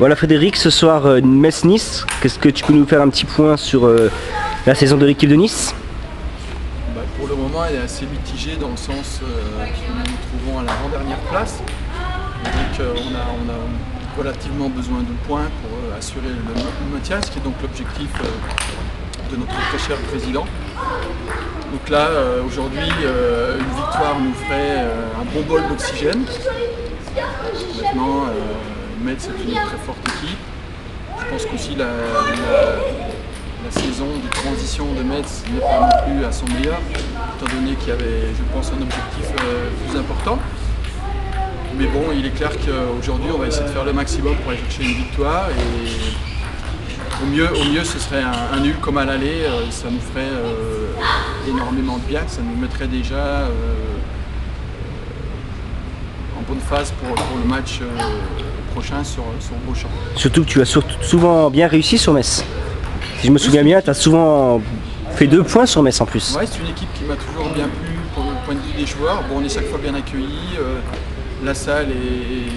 Voilà Frédéric, ce soir Metz-Nice, qu'est-ce que tu peux nous faire un petit point sur la saison de l'équipe de Nice? Pour le moment, elle est assez mitigée dans le sens que nous nous trouvons à l'avant-dernière place. Donc on a relativement besoin de points pour assurer le maintien, ce qui est donc l'objectif de notre très cher président. Donc là, aujourd'hui, une victoire nous ferait un bon bol d'oxygène. Maintenant, Metz est une très forte équipe. Je pense qu'aussi la saison de transition de Metz n'est pas non plus à son meilleur, étant donné qu'il y avait, je pense, un objectif plus important. Mais bon, il est clair qu'aujourd'hui, on va essayer de faire le maximum pour aller chercher une victoire. Et au mieux, ce serait un nul comme à l'aller. Ça nous ferait énormément de bien. Ça nous mettrait déjà en bonne phase pour le match prochain sur Beauchamp. Surtout que tu as souvent bien réussi sur Metz. Si je me souviens bien, tu as souvent fait 2 points sur Metz en plus. Ouais, c'est une équipe qui m'a toujours bien plu pour le point de vue des joueurs. Bon, on est chaque fois bien accueillis. La salle est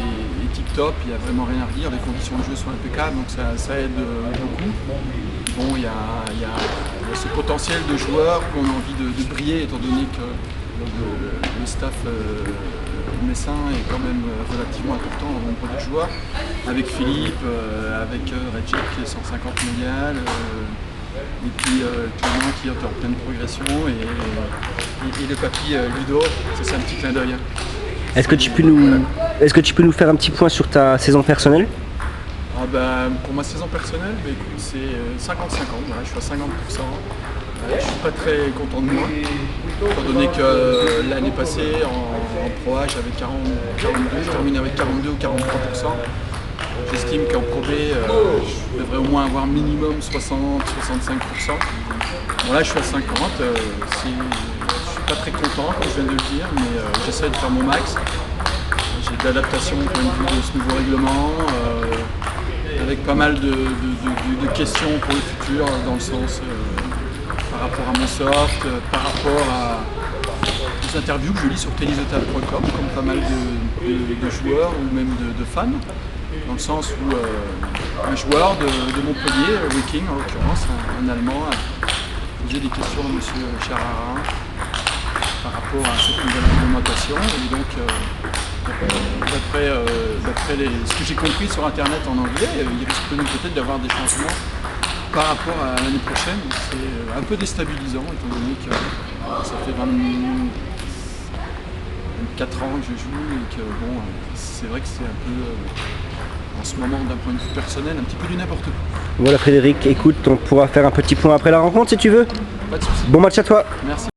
tip top, il n'y a vraiment rien à redire, les conditions de jeu sont impeccables, donc ça aide beaucoup. Bon, il y a ce potentiel de joueurs qu'on a envie de briller, étant donné que le staff messin est quand même relativement important en nombre de joueurs, avec Philippe, avec Redjek qui est 150 mondial, et puis Clément qui est en pleine progression, et le papy Ludo, c'est un petit clin d'œil. Est-ce que tu peux nous faire un petit point sur ta saison personnelle? Pour ma saison personnelle, écoute, c'est 50-50, voilà, je suis à 50%. Je ne suis pas très content de moi, étant donné que l'année passée en Pro A j'avais 42, je termine avec 42 ou 43%. J'estime qu'en Pro B, je devrais au moins avoir minimum 60-65%. Bon, là je suis à 50, je suis pas très content comme je viens de le dire, mais j'essaie de faire mon max. J'ai de l'adaptation au point de vue de ce nouveau règlement, avec pas mal de questions pour le futur, dans le sens par rapport à mon soft, par rapport aux interviews que je lis sur tennisotal.com, comme pas mal de joueurs ou même de fans, dans le sens où un joueur de Montpellier, Wiking en l'occurrence, un Allemand, a posé des questions à M. Charara par rapport à cette nouvelle réglementation. Et donc, d'après ce que j'ai compris sur internet en anglais, il risque peut-être d'avoir des changements par rapport à l'année prochaine. C'est un peu déstabilisant, étant donné que ça fait 24 ans que je joue et que bon, c'est vrai que c'est un peu, en ce moment, d'un point de vue personnel, un petit peu du n'importe quoi. Voilà Frédéric, écoute, on pourra faire un petit point après la rencontre si tu veux. Pas de soucis. Bon match à toi. Merci.